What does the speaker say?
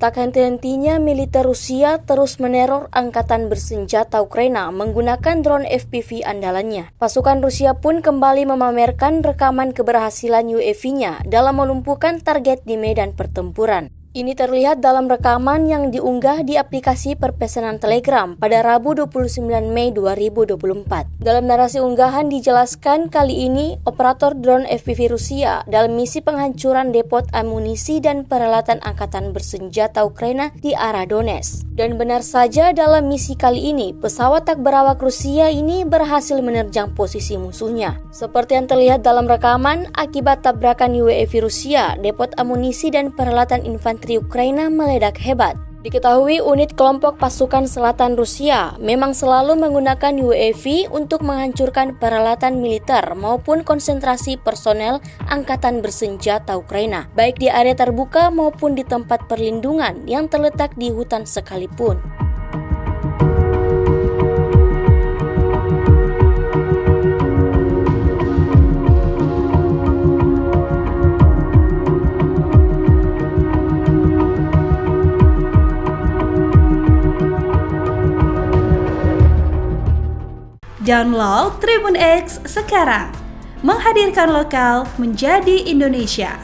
Tak henti-hentinya militer Rusia terus meneror angkatan bersenjata Ukraina menggunakan drone FPV andalannya. Pasukan Rusia pun kembali memamerkan rekaman keberhasilan UAV-nya dalam melumpuhkan target di medan pertempuran. Ini terlihat dalam rekaman yang diunggah di aplikasi perpesanan Telegram pada Rabu 29 Mei 2024. Dalam narasi unggahan dijelaskan kali ini operator drone FPV Rusia dalam misi penghancuran depot amunisi dan peralatan angkatan bersenjata Ukraina di arah Donetsk. Dan benar saja dalam misi kali ini, pesawat tak berawak Rusia ini berhasil menerjang posisi musuhnya. Seperti yang terlihat dalam rekaman, akibat tabrakan UAV Rusia, depot amunisi dan peralatan infanteri Ukraina meledak hebat. Diketahui unit kelompok pasukan selatan Rusia memang selalu menggunakan UAV untuk menghancurkan peralatan militer maupun konsentrasi personel angkatan bersenjata Ukraina, baik di area terbuka maupun di tempat perlindungan yang terletak di hutan sekalipun. Download Tribun X sekarang, menghadirkan lokal menjadi Indonesia.